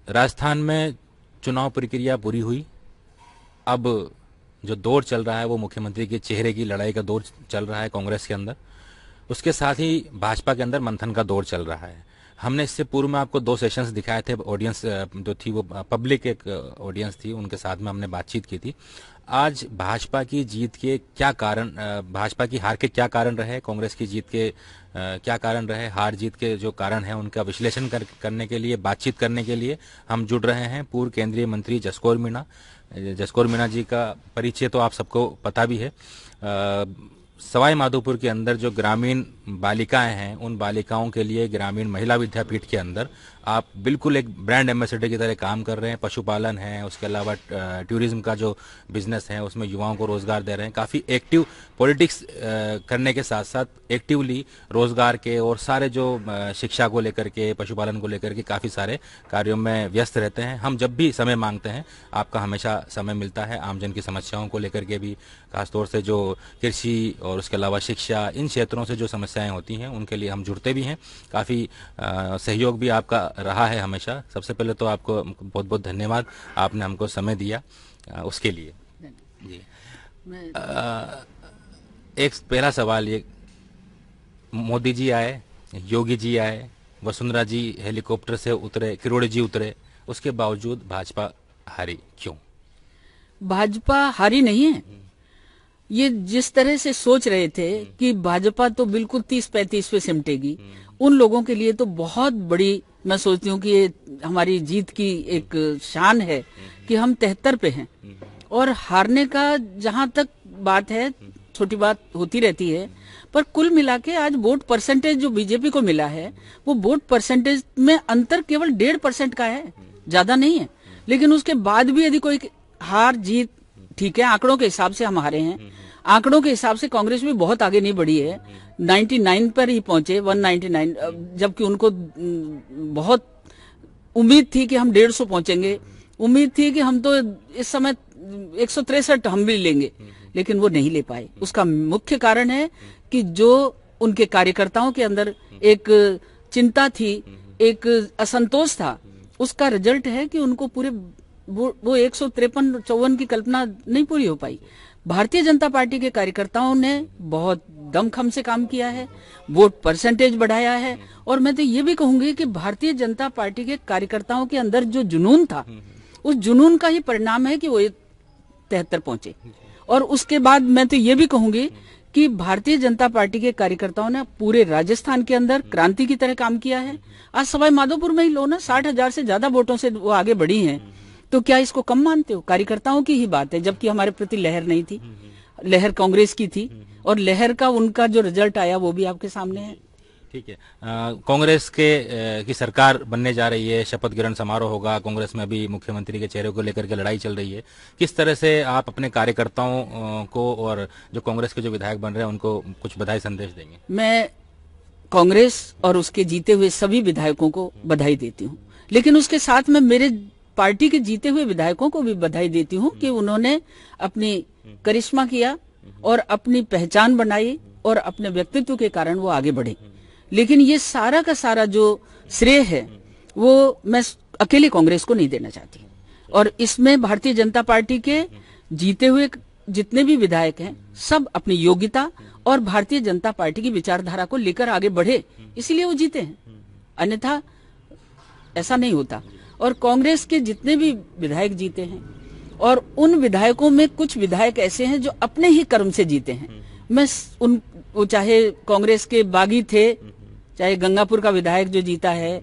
राजस्थान में चुनाव प्रक्रिया पूरी हुई। अब जो दौर चल रहा है वो मुख्यमंत्री के चेहरे की लड़ाई का दौर चल रहा है कांग्रेस के अंदर। उसके साथ ही भाजपा के अंदर मंथन का दौर चल रहा है। हमने इससे पूर्व में आपको 2 सेशंस दिखाए थे। ऑडियंस जो थी वो पब्लिक एक ऑडियंस थी, उनके साथ में हमने बातचीत की थी। आज भाजपा की जीत के क्या कारण, भाजपा की हार के क्या कारण रहे, कांग्रेस की जीत के क्या कारण रहे, हार जीत के जो कारण है उनका विश्लेषण करने के लिए, बातचीत करने के लिए हम जुड़ रहे हैं पूर्व केंद्रीय मंत्री जसकौर मीणा। जसकौर मीणा जी का परिचय तो आप सबको पता भी है। सवाई माधोपुर के अंदर जो ग्रामीण बालिकाएं हैं, उन बालिकाओं के लिए ग्रामीण महिला विद्यापीठ के अंदर आप बिल्कुल एक ब्रांड एम्बेसडर की तरह काम कर रहे हैं। पशुपालन है, उसके अलावा टूरिज्म का जो बिजनेस है उसमें युवाओं को रोजगार दे रहे हैं। काफ़ी एक्टिव पॉलिटिक्स करने के साथ साथ एक्टिवली रोजगार के और सारे जो शिक्षा को लेकर के, पशुपालन को लेकर के काफ़ी सारे कार्यों में व्यस्त रहते हैं। हम जब भी समय मांगते हैं आपका हमेशा समय मिलता है। आमजन की समस्याओं को लेकर के भी, खासतौर से जो कृषि और उसके अलावा शिक्षा, इन क्षेत्रों से जो समस्याएं होती हैं उनके लिए हम जुड़ते भी हैं। काफ़ी सहयोग भी आपका रहा है हमेशा। सबसे पहले तो आपको बहुत बहुत धन्यवाद, आपने हमको समय दिया उसके लिए जी। एक पहला सवाल ये, मोदी जी आए, योगी जी आए, वसुंधरा जी हेलीकॉप्टर से उतरे, किरोड़ी जी उतरे, उसके बावजूद भाजपा हारी क्यों? भाजपा हारी नहीं है। ये जिस तरह से सोच रहे थे कि भाजपा तो बिल्कुल 30-35 पे सिमटेगी, उन लोगों के लिए तो बहुत बड़ी, मैं सोचती हूँ कि ये हमारी जीत की एक शान है कि हम 73 पे हैं। और हारने का जहां तक बात है, छोटी बात होती रहती है, पर कुल मिला के आज वोट परसेंटेज जो बीजेपी को मिला है, वो वोट परसेंटेज में अंतर केवल 1.5% का है, ज्यादा नहीं है। लेकिन उसके बाद भी यदि कोई हार जीत, ठीक है, आंकड़ों के हिसाब से हम हारे हैं। आंकड़ों के हिसाब से कांग्रेस भी बहुत आगे नहीं बढ़ी है, 99 पर ही पहुंचे, 199, जबकि उनको बहुत उम्मीद थी कि हम 150 पहुंचेंगे। उम्मीद थी कि हम तो इस समय 163 हम भी लेंगे, लेकिन वो नहीं ले पाए। उसका मुख्य कारण है कि जो उनके कार्यकर्ताओं के अंदर एक चिंता थी, एक असंतोष था, उसका रिजल्ट है कि उनको पूरे वो 153-54 की कल्पना नहीं पूरी हो पाई। भारतीय जनता पार्टी के कार्यकर्ताओं ने बहुत दमखम से काम किया है, वोट परसेंटेज बढ़ाया है। और मैं तो ये भी कहूंगी कि भारतीय जनता पार्टी के कार्यकर्ताओं के अंदर जो जुनून था, उस जुनून का ही परिणाम है कि वो 73 पहुंचे। और उसके बाद मैं तो ये भी कहूंगी कि भारतीय जनता पार्टी के कार्यकर्ताओं ने पूरे राजस्थान के अंदर क्रांति की तरह काम किया है। आज सवाई माधोपुर में ही लो ना, 60,000 से ज्यादा वोटों से वो आगे बढ़ी हैं। तो क्या इसको कम मानते हो? कार्यकर्ताओं की ही बात है, जबकि हमारे प्रति लहर नहीं थी, लहर कांग्रेस की थी। और लहर का उनका जो रिजल्ट आया वो भी आपके सामने है। ठीक है, कांग्रेस के की सरकार बनने जा रही है, शपथ ग्रहण समारोह होगा, कांग्रेस में भी मुख्यमंत्री के चेहरे को लेकर के लड़ाई चल रही है। किस तरह से आप अपने कार्यकर्ताओं को और जो कांग्रेस के जो विधायक बन रहे हैं उनको कुछ बधाई संदेश देंगे? मैं कांग्रेस और उसके जीते हुए सभी विधायकों को बधाई देती हूँ, लेकिन उसके साथ में मेरे पार्टी के जीते हुए विधायकों को भी बधाई देती हूँ कि उन्होंने अपनी करिश्मा किया और अपनी पहचान बनाई और अपने व्यक्तित्व के कारण वो आगे बढ़े। लेकिन ये सारा का सारा जो श्रेय है वो मैं अकेले कांग्रेस को नहीं देना चाहती। और इसमें भारतीय जनता पार्टी के जीते हुए जितने भी विधायक हैं, सब अपनी योग्यता और भारतीय जनता पार्टी की विचारधारा को लेकर आगे बढ़े, इसलिए वो जीते हैं, अन्यथा ऐसा नहीं होता। और कांग्रेस के जितने भी विधायक जीते हैं, और उन विधायकों में कुछ विधायक ऐसे हैं जो अपने ही कर्म से जीते हैं। मैं उन, वो चाहे कांग्रेस के बागी थे, चाहे गंगापुर का विधायक जो जीता है,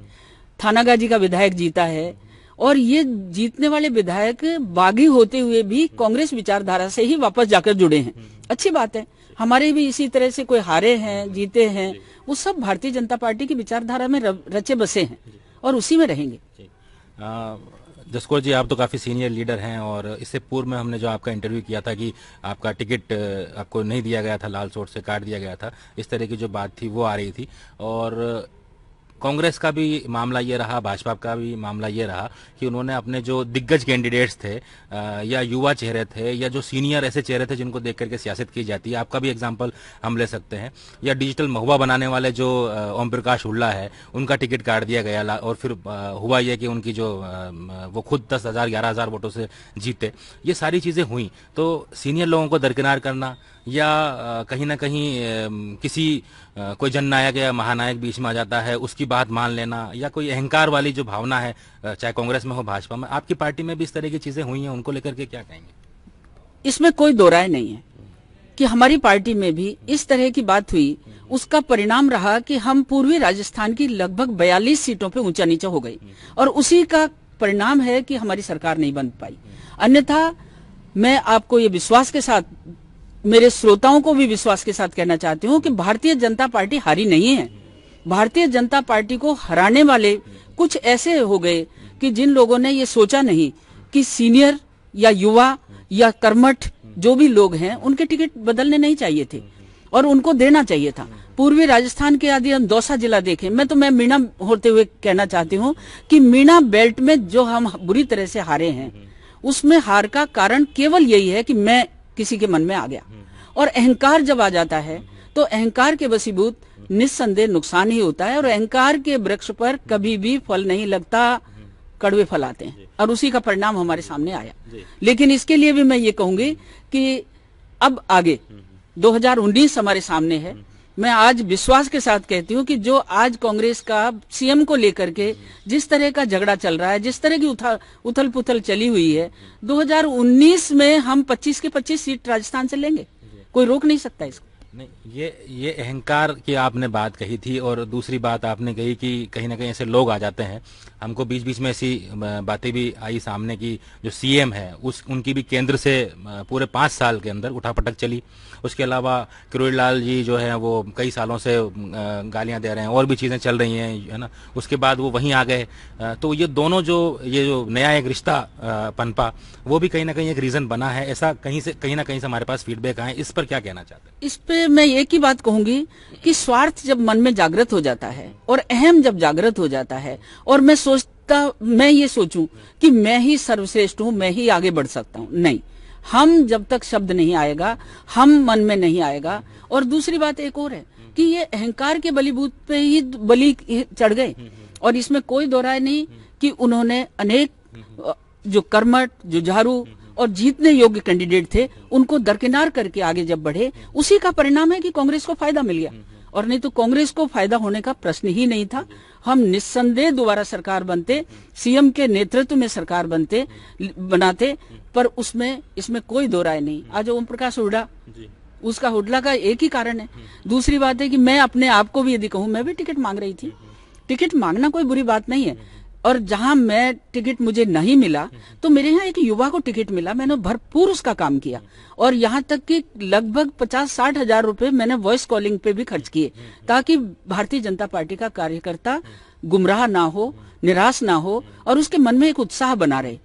थानागाजी का विधायक जीता है, और ये जीतने वाले विधायक बागी होते हुए भी कांग्रेस विचारधारा से ही वापस जाकर जुड़े हैं। अच्छी बात है। हमारे भी इसी तरह से कोई हारे हैं, जीते हैं, वो सब भारतीय जनता पार्टी की विचारधारा में रचे बसे हैं और उसी में रहेंगे। जसकौर जी, आप तो काफ़ी सीनियर लीडर हैं, और इससे पूर्व में हमने जो आपका इंटरव्यू किया था कि आपका टिकट आपको नहीं दिया गया था, लाल सोट से काट दिया गया था, इस तरह की जो बात थी वो आ रही थी। और कांग्रेस का भी मामला ये रहा, भाजपा का भी मामला ये रहा कि उन्होंने अपने जो दिग्गज कैंडिडेट्स थे या युवा चेहरे थे या जो सीनियर ऐसे चेहरे थे जिनको देख करके सियासत की जाती है, आपका भी एग्जांपल हम ले सकते हैं, या डिजिटल महुआ बनाने वाले जो ओम प्रकाश हुड्डा है उनका टिकट काट दिया गया और फिर हुआ ये कि उनकी जो वो खुद 10,000 11,000 वोटों से जीते। ये सारी चीजें हुई तो सीनियर लोगों को दरकिनार करना या कहीं ना कहीं किसी कोई जननायक या महानायक बीच में आ जाता है उसकी बात मान लेना या कोई अहंकार वाली जो भावना है, चाहे कांग्रेस में हो भाजपा में, आपकी पार्टी में भी इस तरह की चीजें हुई हैं, उनको लेकर के क्या कहेंगे? इसमें कोई दो राय नहीं है कि हमारी पार्टी में भी इस तरह की बात हुई। उसका परिणाम रहा कि हम पूर्वी राजस्थान की लगभग 42 सीटों पे ऊंचा नीचा हो गई और उसी का परिणाम है कि हमारी सरकार नहीं बन पाई। अन्यथा मैं आपको ये विश्वास के साथ, मेरे श्रोताओं को भी विश्वास के साथ कहना चाहती हूँ कि भारतीय जनता पार्टी हारी नहीं है। भारतीय जनता पार्टी को हराने वाले कुछ ऐसे हो गए कि जिन लोगों ने ये सोचा नहीं कि सीनियर या युवा या कर्मठ जो भी लोग हैं उनके टिकट बदलने नहीं चाहिए थे और उनको देना चाहिए था। पूर्वी राजस्थान के यदि हम दौसा जिला देखें, मैं मीणा होते हुए कहना चाहती हूँ कि मीणा बेल्ट में जो हम बुरी तरह से हारे हैं उसमें हार का कारण केवल यही है कि मैं किसी के मन में आ गया। और अहंकार जब आ जाता है तो अहंकार के वशीभूत निस्संदेह नुकसान ही होता है और अहंकार के वृक्ष पर कभी भी फल नहीं लगता, कड़वे फल आते हैं और उसी का परिणाम हमारे सामने आया। लेकिन इसके लिए भी मैं ये कहूंगी कि अब आगे 2019 हमारे सामने है। मैं आज विश्वास के साथ कहती हूँ कि जो आज कांग्रेस का सीएम को लेकर के जिस तरह का झगड़ा चल रहा है, जिस तरह की उथल पुथल चली हुई है, 2019 में हम 25 के 25 सीट राजस्थान से लेंगे, कोई रोक नहीं सकता इसको। नहीं, ये अहंकार की आपने बात कही थी और दूसरी बात आपने कही कि कहीं ना कहीं ऐसे लोग आ जाते हैं। हमको बीच बीच में ऐसी बातें भी आई सामने की जो सीएम है उनकी भी केंद्र से पूरे 5 साल के अंदर उठापटक चली। उसके अलावा किरोड़ी लाल जी जो है वो कई सालों से गालियां दे रहे हैं, और भी चीजें चल रही हैं, है ना। उसके बाद वो वहीं आ गए। तो ये दोनों ये जो नया एक रिश्ता पनपा, वो भी कहीं ना कहीं एक रीजन बना है। ऐसा कहीं ना कहीं से हमारे पास फीडबैक आए, इस पर क्या कहना चाहते हैं? इस पे मैं एक ही बात कहूंगी कि स्वार्थ जब मन में जागृत हो जाता है और अहम जब जागृत हो जाता है और मैं ये सोचूं कि मैं ही सर्वश्रेष्ठ हूं, मैं ही आगे बढ़ सकता हूं, नहीं, हम जब तक शब्द नहीं आएगा, हम मन में नहीं आएगा। और दूसरी बात एक और है कि ये अहंकार के बलिभूत पे ही बलि चढ़ गए और इसमें कोई दो राय नहीं कि उन्होंने अनेक जो कर्मठ, जुझारू और जीतने योग्य कैंडिडेट थे उनको दरकिनार करके आगे जब बढ़े, उसी का परिणाम है कि कांग्रेस को फायदा मिल गया। और नहीं तो कांग्रेस को फायदा होने का प्रश्न ही नहीं था। हम निस्संदेह दोबारा सरकार बनते, सीएम के नेतृत्व में सरकार बनाते, पर इसमें कोई दो राय नहीं। आज ओम प्रकाश हुड्डा, उसका हुड्डा का एक ही कारण है। दूसरी बात है कि मैं अपने आप को भी यदि कहूं, मैं भी टिकट मांग रही थी। टिकट मांगना कोई बुरी बात नहीं है, और जहां मैं टिकट मुझे नहीं मिला तो मेरे यहाँ एक युवा को टिकट मिला, मैंने भरपूर उसका काम किया और यहाँ तक कि लगभग 50-60 हजार रुपए मैंने वॉइस कॉलिंग पे भी खर्च किए ताकि भारतीय जनता पार्टी का कार्यकर्ता गुमराह ना हो, निराश ना हो और उसके मन में एक उत्साह बना रहे।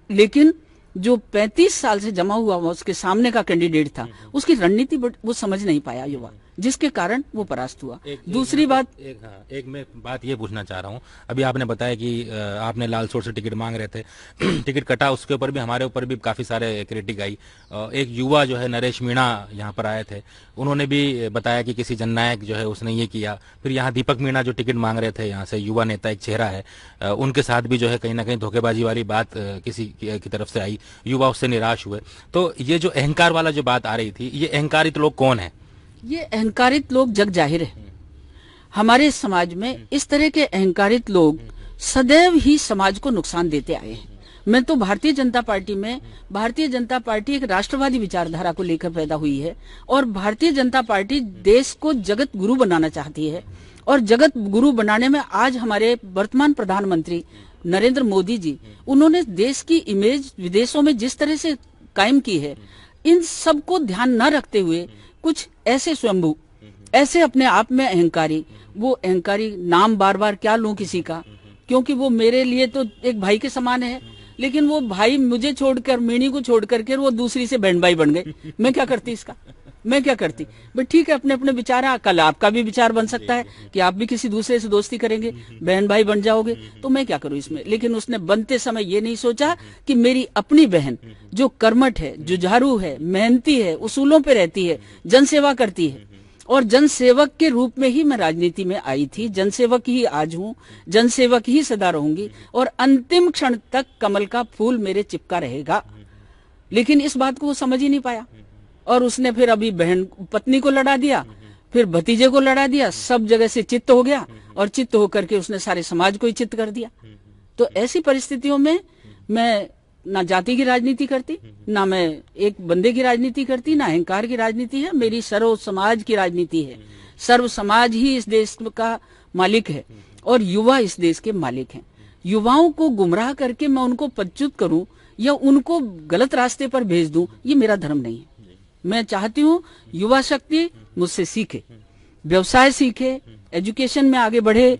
लेकिन जो 35 साल से जमा हुआ उसके सामने का कैंडिडेट था, उसकी रणनीति वो समझ नहीं पाया युवा, जिसके कारण वो परास्त हुआ। दूसरी बात एक मैं बात ये पूछना चाह रहा हूँ, अभी आपने बताया कि आपने लालसोट से टिकट मांग रहे थे, टिकट कटा, उसके ऊपर भी हमारे ऊपर भी काफी सारे क्रिटिक आई। एक युवा जो है नरेश मीणा यहाँ पर आए थे, उन्होंने भी बताया कि किसी जननायक जो है उसने ये किया। फिर यहाँ दीपक मीणा जो टिकट मांग रहे थे, यहाँ से युवा नेता एक चेहरा है, उनके साथ भी जो है कहीं ना कहीं धोखेबाजी वाली बात किसी की तरफ से आई, युवा उससे निराश हुए। तो ये जो अहंकार वाला जो बात आ रही थी, ये अहंकारित लोग कौन है? ये अहंकारित लोग जग जाहिर है। हमारे समाज में इस तरह के अहंकारित लोग सदैव ही समाज को नुकसान देते आए हैं। मैं तो भारतीय जनता पार्टी एक राष्ट्रवादी विचारधारा को लेकर पैदा हुई है और भारतीय जनता पार्टी देश को जगत गुरु बनाना चाहती है। और जगत गुरु बनाने में आज हमारे वर्तमान प्रधानमंत्री नरेंद्र मोदी जी, उन्होंने देश की इमेज विदेशों में जिस तरह से कायम की है, इन सबको ध्यान न रखते हुए कुछ ऐसे स्वयंभू, ऐसे अपने आप में अहंकारी, वो अहंकारी नाम बार बार क्या लूं किसी का, क्योंकि वो मेरे लिए तो एक भाई के समान है, लेकिन वो भाई मुझे छोड़कर, मीणी को छोड़ करके वो दूसरी से बहन भाई बन गए। मैं क्या करती इसका? मैं क्या करती? बट ठीक है, अपने अपने विचार है, कल आपका भी विचार बन सकता है कि आप भी किसी दूसरे से दोस्ती करेंगे, बहन भाई बन जाओगे, तो मैं क्या करूं इसमें। लेकिन उसने बनते समय ये नहीं सोचा कि मेरी अपनी बहन जो कर्मठ है, जुझारू है, मेहनती है, उसूलों पे रहती है, जनसेवा करती है, और जनसेवक के रूप में ही मैं राजनीति में आई थी, जनसेवक ही आज हूं, जनसेवक ही सदा रहूंगी, और अंतिम क्षण तक कमल का फूल मेरे चिपका रहेगा। लेकिन इस बात को वो समझ ही नहीं पाया, और उसने फिर अभी बहन पत्नी को लड़ा दिया, फिर भतीजे को लड़ा दिया, सब जगह से चित्त हो गया, और चित्त होकर के उसने सारे समाज को ही चित्त कर दिया। तो ऐसी परिस्थितियों में मैं ना जाति की राजनीति करती, ना मैं एक बंदे की राजनीति करती, ना अहंकार की राजनीति है, मेरी सर्व समाज की राजनीति है। सर्व समाज ही इस देश का मालिक है, और युवा इस देश के मालिक हैं। युवाओं को गुमराह करके मैं उनको पदच्युत करूं या उनको गलत रास्ते पर भेज दूं, ये मेरा धर्म नहीं है। मैं चाहती हूँ युवा शक्ति मुझसे सीखे, व्यवसाय सीखे, एजुकेशन में आगे बढ़े,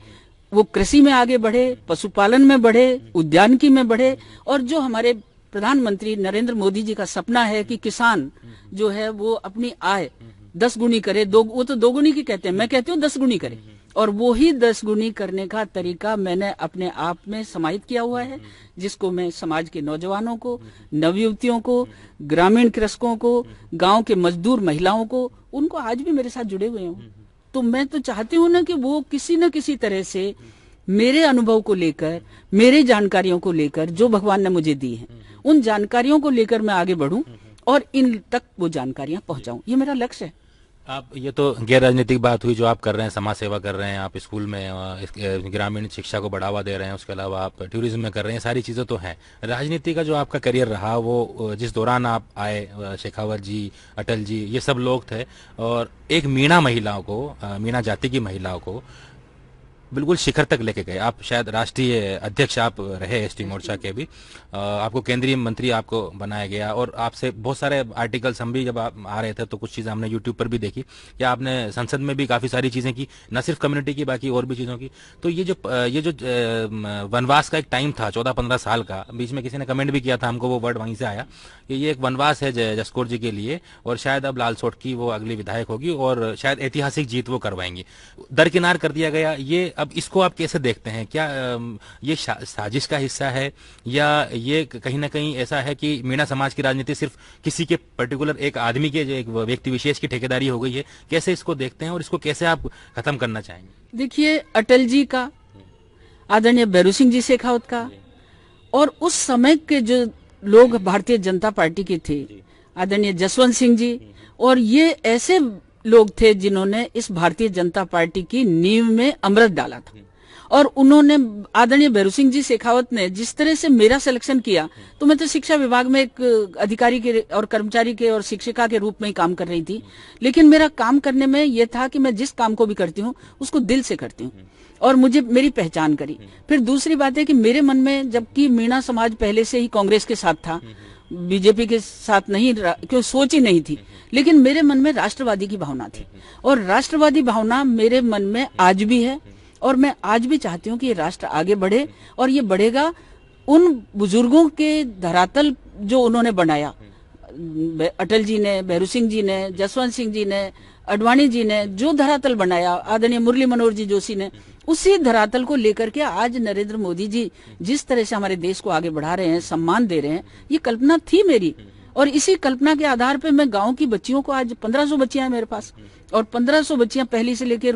वो कृषि में आगे बढ़े, पशुपालन में बढ़े, उद्यानिकी में बढ़े, और जो हमारे प्रधानमंत्री नरेंद्र मोदी जी का सपना है कि किसान जो है वो अपनी आय 10 गुनी करे, वो तो 2 गुनी की कहते हैं, मैं कहती हूँ 10 गुनी करे, और वो ही 10 गुनी करने का तरीका मैंने अपने आप में समाहित किया हुआ है, जिसको मैं समाज के नौजवानों को, नवयुवतियों को, ग्रामीण कृषकों को, गांव के मजदूर महिलाओं को, उनको आज भी मेरे साथ जुड़े हुए हों। तो मैं तो चाहती हूँ ना कि वो किसी न किसी तरह से मेरे अनुभव को लेकर, मेरे जानकारियों को लेकर, जो भगवान ने मुझे दी है, उन जानकारियों को लेकर मैं आगे बढ़ूं और इन तक वो जानकारियां पहुंचाऊं, ये मेरा लक्ष्य है। आप, ये तो गैर राजनीतिक बात हुई जो आप कर रहे हैं, समाज सेवा कर रहे हैं, आप स्कूल में ग्रामीण शिक्षा को बढ़ावा दे रहे हैं, उसके अलावा आप टूरिज्म में कर रहे हैं, सारी चीज़ें तो हैं। राजनीति का जो आपका करियर रहा, वो जिस दौरान आप आए, शेखावत जी, अटल जी, ये सब लोग थे, और एक मीणा महिलाओं को, मीणा जाति की महिलाओं को बिल्कुल शिखर तक लेके गए। आप शायद राष्ट्रीय अध्यक्ष आप रहे एसटी मोर्चा के भी, आपको केंद्रीय मंत्री आपको बनाया गया, और आपसे बहुत सारे आर्टिकल्स, हम भी जब आप आ रहे थे तो कुछ चीज़ें हमने यूट्यूब पर भी देखी कि आपने संसद में भी काफ़ी सारी चीज़ें की, न सिर्फ कम्युनिटी की, बाकी और भी चीज़ों की। तो ये जो वनवास का एक टाइम था 14-15 साल का, बीच में किसी ने कमेंट भी किया था, हमको वो वर्ड वहीं से आया कि ये एक वनवास है जसकौर जी के लिए, और शायद अब लाल सोट की वो अगली विधायक होगी और शायद ऐतिहासिक जीत वो करवाएंगी। दरकिनार कर दिया गया ये। अब इसको आप कैसे देखते हैं? क्या ये साजिश का हिस्सा है, या ये कहीं ना कहीं ऐसा है कि मीणा समाज की राजनीति सिर्फ किसी के पर्टिकुलर एक आदमी के, जो एक व्यक्ति विशेष की ठेकेदारी हो गई है? कैसे इसको देखते हैं और इसको कैसे आप खत्म करना चाहेंगे? देखिए, अटल जी का, आदरणीय भैरू सिंह जी शेखावत का, और उस समय के जो लोग भारतीय जनता पार्टी के थे, आदरणीय जसवंत सिंह जी, और ये ऐसे लोग थे जिन्होंने इस भारतीय जनता पार्टी की नींव में अमृत डाला था। और उन्होंने, आदरणीय भैरू सिंह जी शेखावत ने जिस तरह से मेरा सिलेक्शन किया, तो मैं तो शिक्षा विभाग में एक अधिकारी के और कर्मचारी के और शिक्षिका के रूप में ही काम कर रही थी, लेकिन मेरा काम करने में यह था कि मैं जिस काम को भी करती हूँ उसको दिल से करती हूँ, और मुझे मेरी पहचान करी। फिर दूसरी बात है कि मेरे मन में, जबकि मीणा समाज पहले से ही कांग्रेस के साथ था, बीजेपी के साथ नहीं, क्यों सोच ही नहीं थी, लेकिन मेरे मन में राष्ट्रवादी की भावना थी, और राष्ट्रवादी भावना मेरे मन में आज भी है, और मैं आज भी चाहती हूँ कि ये राष्ट्र आगे बढ़े, और ये बढ़ेगा उन बुजुर्गों के धरातल जो उन्होंने बनाया, अटल जी ने, भैरू सिंह जी ने, जसवंत सिंह जी ने, अडवाणी जी ने जो धरातल बनाया, आदरणीय मुरली मनोहर जी जोशी ने, उसी धरातल को लेकर के आज नरेंद्र मोदी जी जिस तरह से हमारे देश को आगे बढ़ा रहे हैं, सम्मान दे रहे हैं, ये कल्पना थी मेरी, और इसी कल्पना के आधार पे मैं गांव की बच्चियों को, आज 1500 बच्चियां हैं मेरे पास, और 1500 बच्चियां पहली से लेकर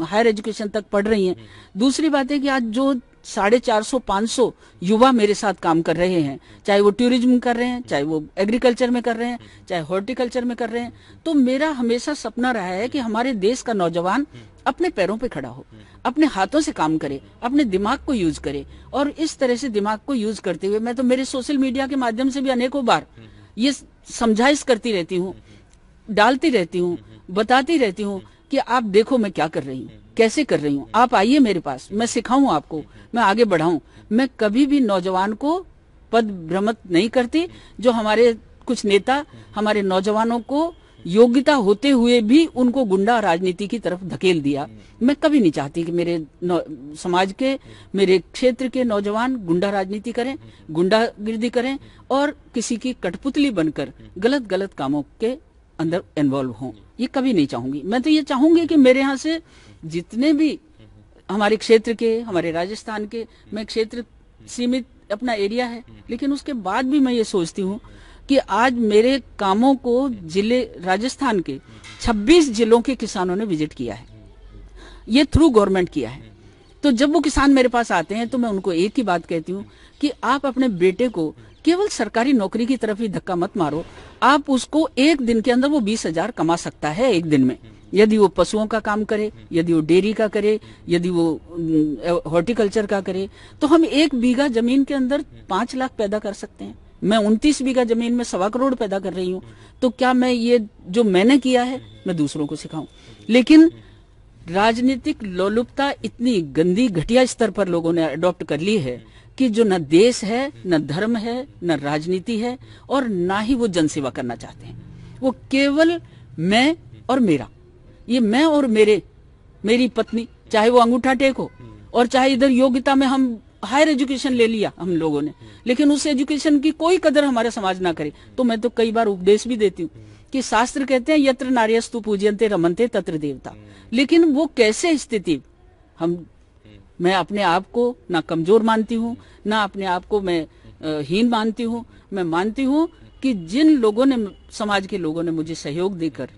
हायर एजुकेशन तक पढ़ रही हैं। दूसरी बात है कि आज जो 450-500 युवा मेरे साथ काम कर रहे हैं, चाहे वो टूरिज्म कर रहे हैं, चाहे वो एग्रीकल्चर में कर रहे हैं, चाहे हॉर्टिकल्चर में कर रहे हैं, तो मेरा हमेशा सपना रहा है कि हमारे देश का नौजवान अपने पैरों पे खड़ा हो, अपने हाथों से काम करे, अपने दिमाग को यूज करे, और इस तरह से दिमाग को यूज करते हुए मैं तो मेरे सोशल मीडिया के माध्यम से भी अनेकों बार ये समझाइश करती रहती हूँ, डालती रहती हूँ, बताती रहती हूँ कि आप देखो मैं क्या कर रही हूँ, कैसे कर रही हूँ, आप आइए मेरे पास, मैं सिखाऊं आपको, मैं आगे बढ़ाऊं। मैं कभी भी नौजवान को पद भ्रमित नहीं करती। जो हमारे कुछ नेता हमारे नौजवानों को योग्यता होते हुए भी उनको गुंडा राजनीति की तरफ धकेल दिया, मैं कभी नहीं चाहती कि मेरे समाज के, मेरे क्षेत्र के नौजवान गुंडा राजनीति करें, गुंडागिर्दी करें, और किसी की कठपुतली बनकर गलत गलत कामों के अंदर इन्वॉल्व हों, ये कभी नहीं चाहूंगी। मैं तो ये चाहूंगी कि मेरे यहाँ से जितने भी हमारे क्षेत्र के, हमारे राजस्थान के, मैं क्षेत्र सीमित अपना एरिया है, लेकिन उसके बाद भी मैं ये सोचती हूँ कि आज मेरे कामों को जिले राजस्थान के 26 जिलों के किसानों ने विजिट किया है, ये थ्रू गवर्नमेंट किया है। तो जब वो किसान मेरे पास आते हैं तो मैं उनको एक ही बात कहती हूँ कि आप अपने बेटे को केवल सरकारी नौकरी की तरफ ही धक्का मत मारो, आप उसको एक दिन के अंदर वो 20,000 कमा सकता है एक दिन में, यदि वो पशुओं का काम करे, यदि वो डेयरी का करे, यदि वो हॉर्टिकल्चर का करे, तो हम 1 बीघा जमीन के अंदर 5 लाख पैदा कर सकते हैं। मैं 29 बीघा जमीन में 1.25 करोड़ पैदा कर रही हूँ, तो क्या मैं ये जो मैंने किया है मैं दूसरों को सिखाऊं? लेकिन राजनीतिक लोलुपता इतनी गंदी घटिया स्तर पर लोगों ने अडॉप्ट कर ली है कि जो न देश है, न धर्म है, न राजनीति है, और ना ही वो जनसेवा करना चाहते हैं। वो केवल मैं और मेरा, ये मैं और मेरी पत्नी, चाहे वो अंगूठा टेक हो, और चाहे इधर योग्यता में हम हायर एजुकेशन ले लिया हम लोगों ने, लेकिन उस एजुकेशन की कोई कदर हमारा समाज ना करे। तो मैं तो कई बार उपदेश भी देती हूँ कि शास्त्र कहते हैं यत्र नार्यस्तु पूज्यन्ते रमन्ते तत्र देवता, लेकिन वो कैसे स्थिति मैं अपने आप को ना कमजोर मानती हूँ, ना अपने आप को मैं हीन मानती हूँ। मैं मानती हूँ कि जिन लोगों ने, समाज के लोगों ने मुझे सहयोग देकर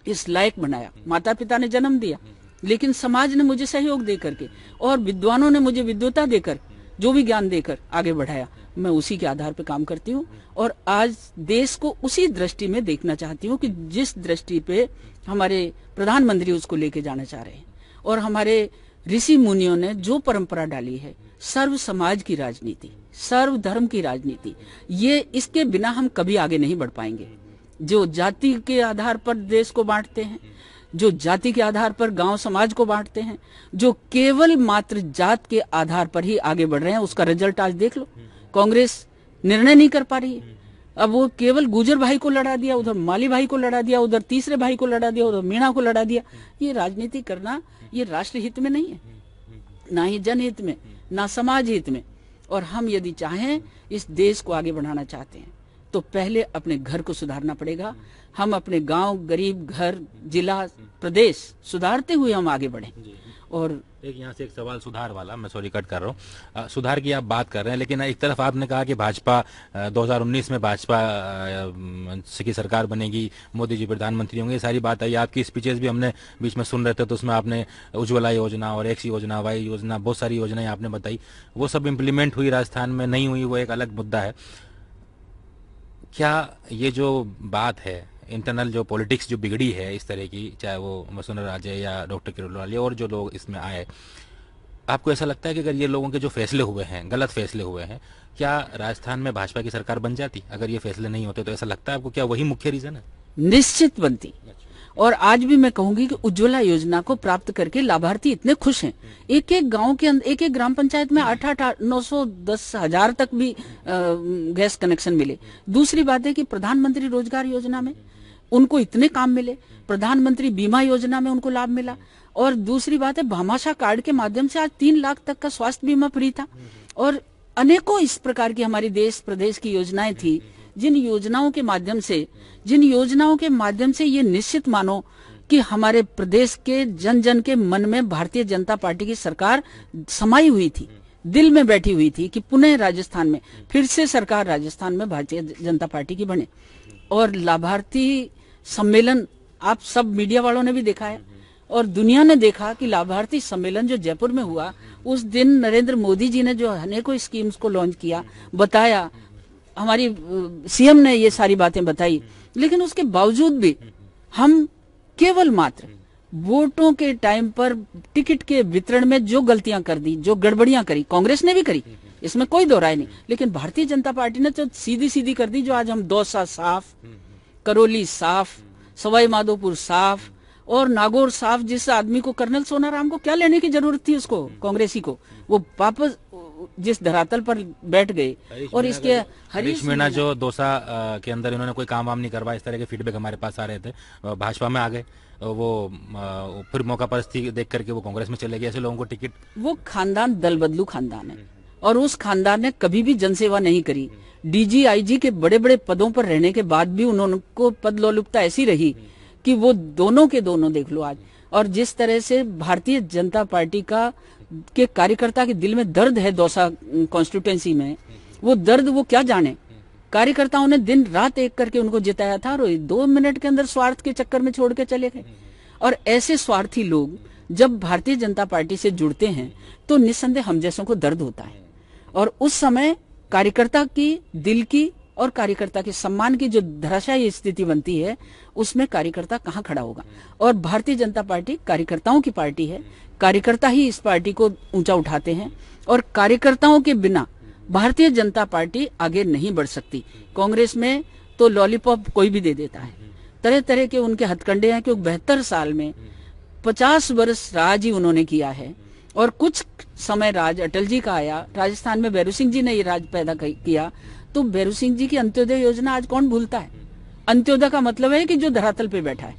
इस लायक बनाया, माता पिता ने जन्म दिया, लेकिन समाज ने मुझे सहयोग देकर के और विद्वानों ने मुझे विद्वता देकर, जो भी ज्ञान देकर आगे बढ़ाया, मैं उसी के आधार पर काम करती हूँ। और आज देश को उसी दृष्टि में देखना चाहती हूँ कि जिस दृष्टि पे हमारे प्रधानमंत्री उसको लेके जाना चाह रहे हैं, और हमारे ऋषि मुनियों ने जो परंपरा डाली है, सर्व समाज की राजनीति, सर्व धर्म की राजनीति, ये इसके बिना हम कभी आगे नहीं बढ़ पाएंगे। जो जाति के आधार पर देश को बांटते हैं, जो जाति के आधार पर गांव समाज को बांटते हैं, जो केवल मात्र जात के आधार पर ही आगे बढ़ रहे हैं, उसका रिजल्ट आज देख लो। कांग्रेस निर्णय नहीं कर पा रही है। अब वो केवल गुजर भाई को लड़ा दिया, उधर माली भाई को लड़ा दिया, उधर तीसरे भाई को लड़ा दिया, उधर मीणा को लड़ा दिया। ये राजनीति करना, ये राष्ट्र हित में नहीं है, ना ही जनहित में, ना समाज हित में। और हम यदि चाहें इस देश को आगे बढ़ाना चाहते हैं तो पहले अपने घर को सुधारना पड़ेगा। हम अपने गांव, गरीब घर, जिला, प्रदेश सुधारते हुए हम आगे बढ़ें। और एक यहाँ से एक सवाल सुधार वाला, मैं सॉरी कट कर रहा हूँ, सुधार की आप बात कर रहे हैं, लेकिन एक तरफ आपने कहा कि भाजपा 2019 में भाजपा की सरकार बनेगी, मोदी जी प्रधानमंत्री होंगे, ये सारी बात आई। आपकी स्पीचेस भी हमने बीच में सुन रहे थे, तो उसमें आपने उज्ज्वला योजना और एक्स योजना, वाई योजना, बहुत सारी योजनाएं आपने बताई। वो सब इम्प्लीमेंट हुई, राजस्थान में नहीं हुई, वो एक अलग मुद्दा है। क्या ये जो बात है, इंटरनल जो पॉलिटिक्स जो बिगड़ी है इस तरह की, चाहे वो वसुंधरा राजे या डॉक्टर किरोड़लाल और जो लोग इसमें आए, आपको ऐसा लगता है कि अगर ये लोगों के जो फैसले हुए हैं, गलत फैसले हुए हैं, क्या राजस्थान में भाजपा की सरकार बन जाती अगर ये फैसले नहीं होते? तो ऐसा लगता है आपको, क्या वही मुख्य रीजन है? निश्चित बनती। और आज भी मैं कहूंगी कि उज्ज्वला योजना को प्राप्त करके लाभार्थी इतने खुश हैं। एक एक गांव के अंदर, एक एक ग्राम पंचायत में 8-910,000 तक भी गैस कनेक्शन मिले। दूसरी बात है कि प्रधानमंत्री रोजगार योजना में उनको इतने काम मिले, प्रधानमंत्री बीमा योजना में उनको लाभ मिला। और दूसरी बात है, भामाशाह कार्ड के माध्यम से आज 3 लाख तक का स्वास्थ्य बीमा फ्री था। और अनेकों इस प्रकार की हमारी देश प्रदेश की योजनाएं थी, जिन योजनाओं के माध्यम से ये निश्चित मानो कि हमारे प्रदेश के जन जन के मन में भारतीय जनता पार्टी की सरकार समाई हुई थी, दिल में बैठी हुई थी कि पुनः राजस्थान में फिर से सरकार, राजस्थान में भारतीय जनता पार्टी की बने। और लाभार्थी सम्मेलन आप सब मीडिया वालों ने भी देखा है, और दुनिया ने देखा कि लाभार्थी सम्मेलन जो जयपुर में हुआ, उस दिन नरेंद्र मोदी जी ने जो अनेकों स्कीम्स को लॉन्च किया, बताया, हमारी सीएम ने ये सारी बातें बताई। लेकिन उसके बावजूद भी हम केवल मात्र वोटों के टाइम पर टिकट के वितरण में जो गलतियां कर दी, जो गड़बड़ियां करी, कांग्रेस ने भी करी, इसमें कोई दो राय नहीं, लेकिन भारतीय जनता पार्टी ने तो सीधी सीधी कर दी। जो आज हम दौसा साफ, करौली साफ, सवाई माधोपुर साफ और नागौर साफ, जिस आदमी को, कर्नल सोनाराम को क्या लेने की जरूरत थी उसको, कांग्रेसी को, वो वापस जिस धरातल पर बैठ गए। और इसके हरीश मीणा जो दौसा के अंदर इन्होंने कोई काम वाम नहीं करवाया, इस तरह के फीडबैक हमारे पास आ रहे थे, भाजपा में आ गए, वो फिर मौका परिस्थिति देख करके वो कांग्रेस में चले गए। ऐसे लोगों को टिकट, वो खानदान दल बदलू खानदान है। और उस खानदान ने कभी भी जनसेवा नहीं करी। डीजी आईजी के बड़े बड़े पदों पर रहने के बाद भी उनको पद लोलुपता ऐसी रही कि वो दोनों के दोनों देख लो आज। और जिस तरह से भारतीय जनता पार्टी के कार्यकर्ता के दिल में दर्द है दौसा कॉन्स्टिट्यूएंसी में, वो दर्द वो क्या जाने। कार्यकर्ताओं ने दिन रात एक करके उनको जिताया था और 2 मिनट के अंदर स्वार्थ के चक्कर में छोड़ के चले गए। और ऐसे स्वार्थी लोग जब भारतीय जनता पार्टी से जुड़ते हैं तो निस्संदेह हम जैसों को दर्द होता है। और उस समय कार्यकर्ता की दिल की और कार्यकर्ता के सम्मान की जो धराशायी स्थिति बनती है, उसमें कार्यकर्ता कहाँ खड़ा होगा। और भारतीय जनता पार्टी कार्यकर्ताओं की पार्टी है, कार्यकर्ता ही इस पार्टी को ऊंचा उठाते हैं और कार्यकर्ताओं के बिना भारतीय जनता पार्टी आगे नहीं बढ़ सकती। कांग्रेस में तो लॉलीपॉप कोई भी दे देता है, तरह तरह के उनके हथकंडे हैं, क्योंकि 72 साल में 50 वर्ष राज ही उन्होंने किया है। और कुछ समय राज अटल जी का आया, राजस्थान में भैरू सिंह जी ने ये राज पैदा किया, तो भैरू सिंह जी की अंत्योदय योजना आज कौन भूलता है। अंत्योदय का मतलब है कि जो धरातल पे बैठा है।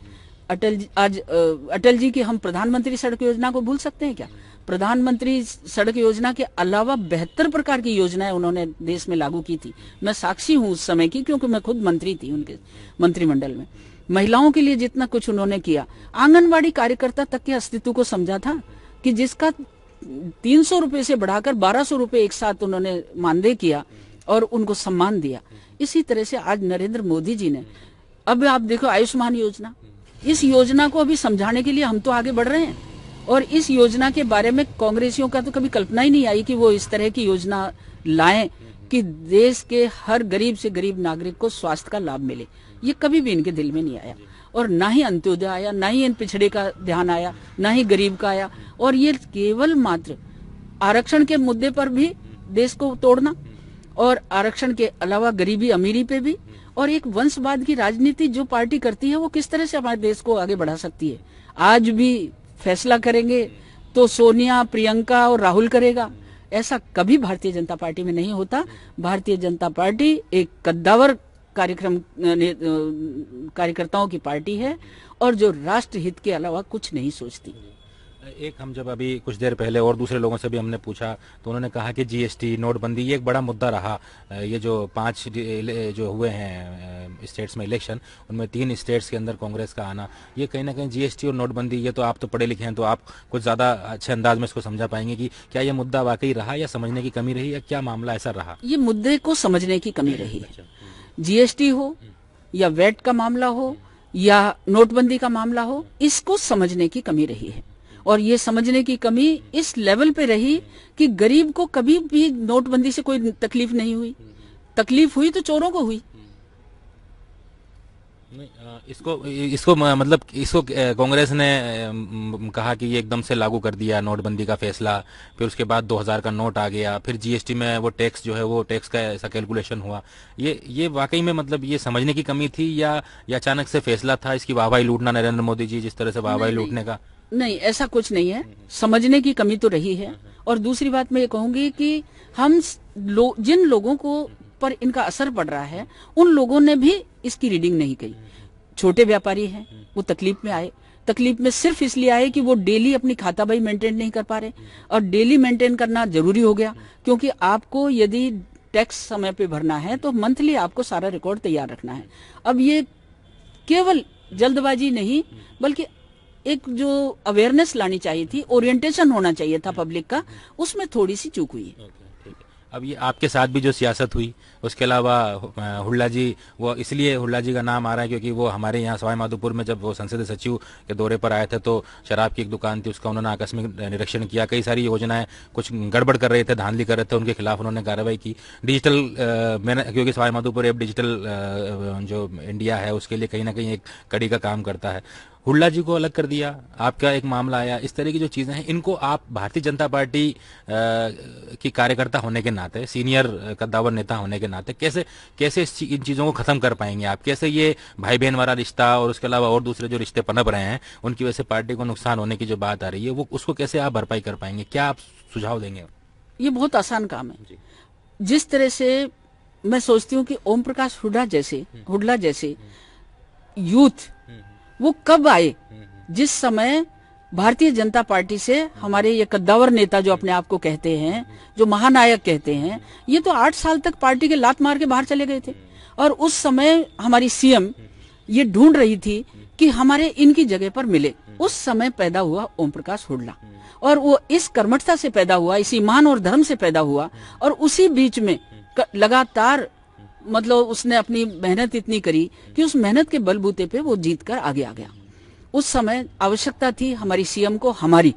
अटल जी की हम प्रधानमंत्री सड़क योजना को भूल सकते हैं क्या? प्रधानमंत्री सड़क योजना के अलावा 72 प्रकार की योजनाएं उन्होंने देश में लागू की थी। मैं साक्षी हूं उस समय की, क्योंकि मैं खुद मंत्री थी उनके मंत्रिमंडल में। महिलाओं के लिए जितना कुछ उन्होंने किया, आंगनबाड़ी कार्यकर्ता तक के अस्तित्व को समझा था कि जिसका 300 रुपए से बढ़ाकर 1200 रुपए एक साथ उन्होंने मानदेय किया और उनको सम्मान दिया। इसी तरह से आज नरेंद्र मोदी जी ने, अब आप देखो आयुष्मान योजना, इस योजना को अभी समझाने के लिए हम तो आगे बढ़ रहे हैं। और इस योजना के बारे में कांग्रेसियों का तो कभी कल्पना ही नहीं आई कि वो इस तरह की योजना लाएं कि देश के हर गरीब से गरीब नागरिक को स्वास्थ्य का लाभ मिले। ये कभी भी इनके दिल में नहीं आया। और ना ही अंत्योदय आया, ना ही इन पिछड़े का ध्यान आया, ना ही गरीब का आया। और ये केवल मात्र आरक्षण के मुद्दे पर भी देश को तोड़ना, और आरक्षण के अलावा गरीबी अमीरी पे भी, और एक वंशवाद की राजनीति जो पार्टी करती है, वो किस तरह से हमारे देश को आगे बढ़ा सकती है। आज भी फैसला करेंगे तो सोनिया, प्रियंका और राहुल करेगा, ऐसा कभी भारतीय जनता पार्टी में नहीं होता। भारतीय जनता पार्टी एक कद्दावर कार्यकर्ताओं की पार्टी है और जो राष्ट्र हित के अलावा कुछ नहीं सोचती। एक हम जब अभी कुछ देर पहले और दूसरे लोगों से भी हमने पूछा तो उन्होंने कहा कि जीएसटी, नोटबंदी, ये एक बड़ा मुद्दा रहा। ये जो 5 जो हुए हैं स्टेट्स में इलेक्शन, उनमें 3 स्टेट्स के अंदर कांग्रेस का आना, ये कहीं ना कहीं जीएसटी और नोटबंदी, ये तो आप तो पढ़े लिखे हैं तो आप कुछ ज़्यादा अच्छे अंदाज में इसको समझा पाएंगे कि क्या ये मुद्दा वाकई रहा या समझने की कमी रही या क्या मामला ऐसा रहा? ये मुद्दे को समझने की कमी रही है। जीएसटी हो या वैट का मामला हो या नोटबंदी का मामला हो, इसको समझने की कमी रही है। और ये समझने की कमी इस लेवल पे रही कि गरीब को कभी भी नोटबंदी से कोई तकलीफ नहीं हुई। तकलीफ हुई तो चोरों को हुई। इसको मतलब इसको कांग्रेस ने कहा कि ये एकदम से लागू कर दिया नोटबंदी का फैसला, फिर उसके बाद 2000 का नोट आ गया, फिर जीएसटी में वो टैक्स जो है वो टैक्स का ऐसा कैलकुलेशन हुआ। ये वाकई में मतलब ये समझने की कमी थी या अचानक से फैसला था इसकी वाहवाही लूटना, नरेंद्र मोदी जी जिस तरह से वाहवाही लूटने का? नहीं, ऐसा कुछ नहीं है। समझने की कमी तो रही है। और दूसरी बात मैं ये कहूंगी कि हम जिन लोगों को पर इनका असर पड़ रहा है, उन लोगों ने भी इसकी रीडिंग नहीं की। छोटे व्यापारी हैं, वो तकलीफ में आए। तकलीफ में सिर्फ इसलिए आए कि वो डेली अपनी खाताबाई मेंटेन नहीं कर पा रहे, और डेली मेंटेन करना जरूरी हो गया, क्योंकि आपको यदि टैक्स समय पे भरना है तो मंथली आपको सारा रिकॉर्ड तैयार रखना है। अब ये केवल जल्दबाजी नहीं, बल्कि एक जो अवेयरनेस लानी चाहिए थी, ओरिएंटेशन होना चाहिए था पब्लिक का, उसमें थोड़ी सी चूक हुई है। अब ये आपके साथ भी जो सियासत हुई, उसके अलावा हुड्डा जी, वो इसलिए हुड्डा जी का नाम आ रहा है क्योंकि वो हमारे यहाँ सवाई माधोपुर में जब वो संसदीय सचिव के दौरे पर आए थे तो शराब की एक दुकान थी, उसका उन्होंने आकस्मिक निरीक्षण किया। कई सारी योजनाएं कुछ गड़बड़ कर रहे थे, धांधली कर रहे थे, उनके खिलाफ उन्होंने कार्रवाई की। डिजिटल क्योंकि सवाई माधोपुर अब डिजिटल जो इंडिया है उसके लिए कहीं ना कहीं एक कड़ी का काम करता है। हुड्डा जी को अलग कर दिया, आपका एक मामला आया। इस तरह की जो चीजें हैं, इनको आप भारतीय जनता पार्टी की कार्यकर्ता होने के नाते, सीनियर कद्दावर नेता होने के नाते कैसे इन चीजों को खत्म कर पाएंगे आप? कैसे ये भाई बहन वाला रिश्ता और उसके अलावा और दूसरे जो रिश्ते पनप रहे हैं, उनकी वजह से पार्टी को नुकसान होने की जो बात आ रही है, वो उसको कैसे आप भरपाई कर पाएंगे? क्या आप सुझाव देंगे? ये बहुत आसान काम है। जिस तरह से मैं सोचती हूँ कि ओम प्रकाश हुड्डा जैसे यूथ वो कब आए जिस समय भारतीय जनता पार्टी से हमारे ये कद्दावर नेता जो अपने आप को कहते हैं, जो महानायक कहते हैं, ये तो 8 साल तक पार्टी के लात मार के बाहर चले गए थे। और उस समय हमारी सीएम ये ढूंढ रही थी कि हमारे इनकी जगह पर मिले। उस समय पैदा हुआ ओम प्रकाश हुड्डा, और वो इस कर्मठता से पैदा हुआ, इस ईमान और धर्म से पैदा हुआ, और उसी बीच में लगातार मतलब उसने अपनी मेहनत इतनी करी कि उस मेहनत के बलबूते पे वो जीत कर आगे आ गया। उस समय आवश्यकता थी हमारी सीएम को हमारी,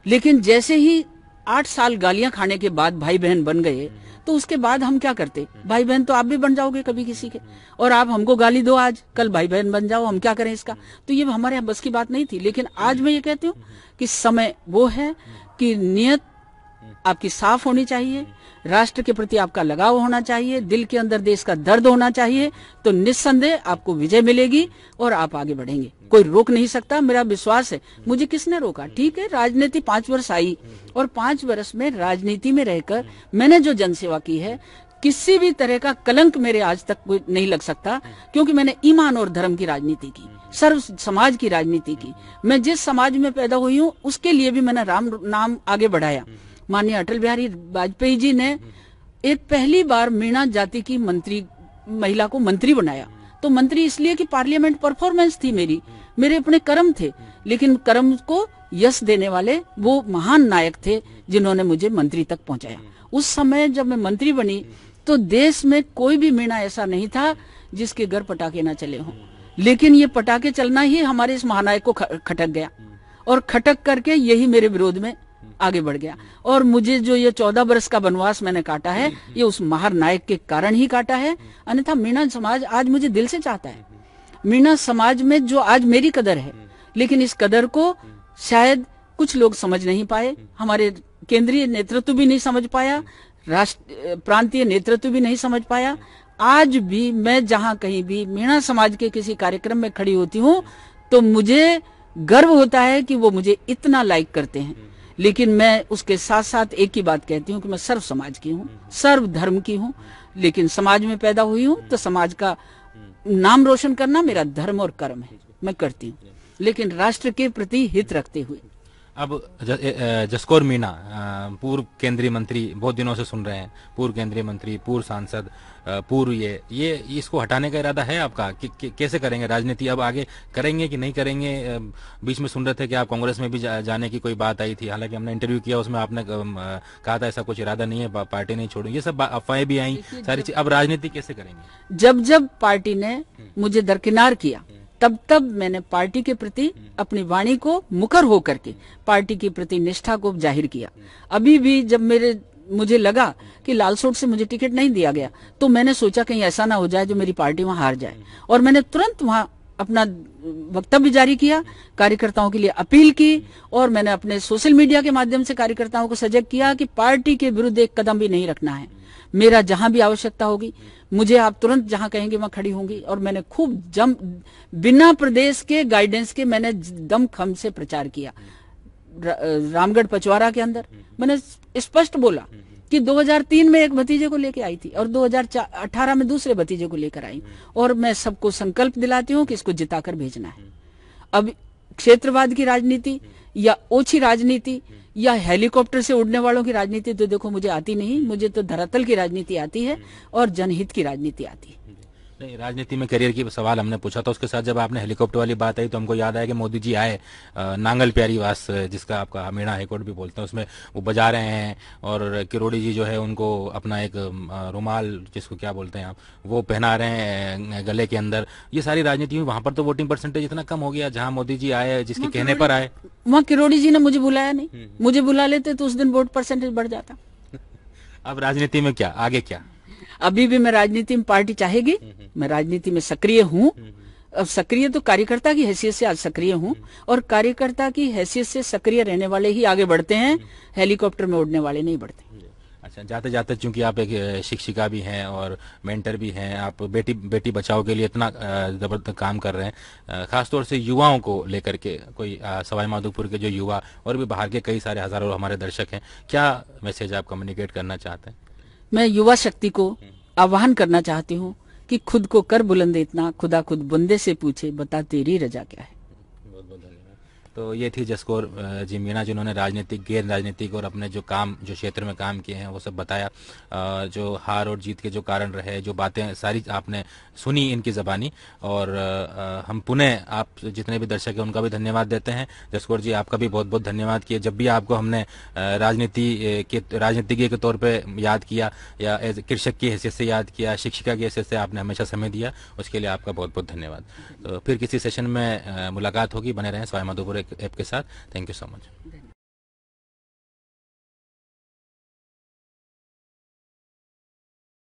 लेकिन जैसे ही 8 साल गालियां खाने के बाद भाई बहन बन गए, तो उसके बाद हम क्या करते? भाई बहन तो आप भी बन जाओगे कभी किसी के, और आप हमको गाली दो आज, कल भाई बहन बन जाओ, हम क्या करें इसका? तो ये हमारे यहाँ बस की बात नहीं थी। लेकिन आज मैं ये कहती हूँ कि समय वो है कि नियत आपकी साफ होनी चाहिए, राष्ट्र के प्रति आपका लगाव होना चाहिए, दिल के अंदर देश का दर्द होना चाहिए, तो निस्संदेह आपको विजय मिलेगी और आप आगे बढ़ेंगे। कोई रोक नहीं सकता, मेरा विश्वास है। मुझे किसने रोका? ठीक है, राजनीति 5 वर्ष आई, और 5 वर्ष में राजनीति में रहकर मैंने जो जनसेवा की है, किसी भी तरह का कलंक मेरे आज तक नहीं लग सकता, क्योंकि मैंने ईमान और धर्म की राजनीति की, सर्व समाज की राजनीति की। मैं जिस समाज में पैदा हुई हूँ उसके लिए भी मैंने राम नाम आगे बढ़ाया। माननीय अटल बिहारी वाजपेयी जी ने एक पहली बार मीणा जाति की महिला को मंत्री बनाया। तो मंत्री इसलिए कि पार्लियामेंट परफॉर्मेंस थी मेरे अपने कर्म थे, लेकिन कर्म को यश देने वाले वो महान नायक थे जिन्होंने मुझे मंत्री तक पहुंचाया। उस समय जब मैं मंत्री बनी तो देश में कोई भी मीणा ऐसा नहीं था जिसके घर पटाखे ना चले हों, लेकिन ये पटाखे चलना ही हमारे इस महानायक को खटक गया, और खटक करके यही मेरे विरोध में आगे बढ़ गया। और मुझे जो ये 14 वर्ष का वनवास मैंने काटा है, ये उस महानायक के कारण ही काटा है। अन्यथा मीणा समाज आज मुझे दिल से चाहता है। मीणा समाज में जो आज मेरी कदर है, लेकिन इस कदर को शायद कुछ लोग समझ नहीं पाए, हमारे केंद्रीय नेतृत्व भी नहीं समझ पाया, प्रांतीय नेतृत्व भी नहीं समझ पाया। आज भी मैं जहां कहीं भी मीणा समाज के किसी कार्यक्रम में खड़ी होती हूँ तो मुझे गर्व होता है कि वो मुझे इतना लाइक करते हैं। लेकिन मैं उसके साथ साथ एक ही बात कहती हूँ कि मैं सर्व समाज की हूँ, सर्व धर्म की हूँ, लेकिन समाज में पैदा हुई हूँ तो समाज का नाम रोशन करना मेरा धर्म और कर्म है, मैं करती हूँ, लेकिन राष्ट्र के प्रति हित रखते हुए। अब जसकौर मीणा, पूर्व केंद्रीय मंत्री, बहुत दिनों से सुन रहे हैं, पूर्व केंद्रीय मंत्री, पूर्व सांसद, पूर्व ये इसको हटाने का इरादा है आपका? कैसे करेंगे राजनीति? अब आगे करेंगे कि नहीं करेंगे? बीच में सुन रहे थे कि आप कांग्रेस में भी जाने की कोई बात आई थी, हालांकि हमने इंटरव्यू किया, उसमें आपने कहा था ऐसा कुछ इरादा नहीं है, पार्टी नहीं छोड़ेंगे, ये सब अफवाहें भी आई सारी चीज। अब राजनीति कैसे करेंगे? जब पार्टी ने मुझे दरकिनार किया तब मैंने पार्टी के प्रति अपनी वाणी को मुखर होकर के पार्टी के प्रति निष्ठा को जाहिर किया। अभी भी जब मुझे लगा कि लालसोट से मुझे टिकट नहीं दिया गया तो मैंने सोचा कहीं ऐसा ना हो जाए जो मेरी पार्टी वहां हार जाए, और मैंने तुरंत वहां अपना वक्तव्य जारी किया, कार्यकर्ताओं के लिए अपील की, और मैंने अपने सोशल मीडिया के माध्यम से कार्यकर्ताओं को सजग किया कि पार्टी के विरुद्ध एक कदम भी नहीं रखना है। मेरा जहां भी आवश्यकता होगी मुझे आप तुरंत जहां कहेंगे मैं खड़ी होंगी। और मैंने खूब बिना प्रदेश के गाइडेंस के मैंने दमखम से प्रचार किया। रामगढ़ पचवारा के अंदर मैंने स्पष्ट बोला कि 2003 में एक भतीजे को लेकर आई थी और 2018 में दूसरे भतीजे को लेकर आई, और मैं सबको संकल्प दिलाती हूँ कि इसको जिताकर भेजना है। अब क्षेत्रवाद की राजनीति या ओछी राजनीति या हेलीकॉप्टर से उड़ने वालों की राजनीति तो देखो मुझे आती नहीं, मुझे तो धरातल की राजनीति आती है और जनहित की राजनीति आती है। नहीं, राजनीति में करियर की सवाल हमने पूछा था, उसके साथ जब आपने हेलीकॉप्टर वाली बात आई तो हमको याद आया कि मोदी जी आए नांगल प्यारी वास, जिसका आपका मीणा हाईकोर्ट भी बोलते हैं, उसमें वो बजा रहे हैं, और किरोड़ी जी जो है उनको अपना एक रुमाल, जिसको क्या बोलते हैं आप, वो पहना रहे हैं गले के अंदर। ये सारी राजनीति में वहां पर तो वोटिंग परसेंटेज इतना कम हो गया, जहां मोदी जी आए जिसके कहने पर आए। वहाँ किरोड़ी जी ने मुझे बुलाया नहीं, मुझे बुला लेते तो उस दिन वोट परसेंटेज बढ़ जाता। अब राजनीति में क्या, आगे क्या? अभी भी मैं राजनीति में, पार्टी चाहेगी, मैं राजनीति में सक्रिय हूँ। अब सक्रिय तो कार्यकर्ता की हैसियत से आज सक्रिय हूँ, और कार्यकर्ता की हैसियत से सक्रिय रहने वाले ही आगे बढ़ते हैं, हेलीकॉप्टर में उड़ने वाले नहीं बढ़ते। अच्छा, जाते जाते चूंकि आप एक शिक्षिका भी हैं और मेंटर भी हैं, आप बेटी बचाओ के लिए इतना जबरदस्त काम कर रहे हैं, खासतौर से युवाओं को लेकर के, कोई सवाई माधोपुर के जो युवा और भी बाहर के कई सारे हजारों हमारे दर्शक हैं, क्या मैसेज आप कम्युनिकेट करना चाहते हैं? मैं युवा शक्ति को आह्वान करना चाहती हूँ कि खुद को कर बुलंद इतना, खुदा खुद बंदे से पूछे, बता तेरी रजा क्या है। बहुत बहुत धन्यवाद। तो ये थी जसकौर जी मीणा, जिन्होंने राजनीतिक, गैर राजनीतिक और अपने जो काम, जो क्षेत्र में काम किए हैं वो सब बताया। जो हार और जीत के जो कारण रहे, जो बातें सारी आपने सुनी इनकी ज़बानी। और हम पुनः आप जितने भी दर्शक हैं उनका भी धन्यवाद देते हैं। जसकौर जी, आपका भी बहुत बहुत धन्यवाद कि जब भी आपको हमने राजनीतिज्ञ के तौर पे याद किया या एज कृषक की हैसियत से याद किया, शिक्षिका की हैसियत से आपने हमेशा समय दिया, उसके लिए आपका बहुत बहुत धन्यवाद। तो फिर किसी सेशन में मुलाकात होगी। बने रहें सवाई माधोपुर ऐप के साथ। Thank you so much.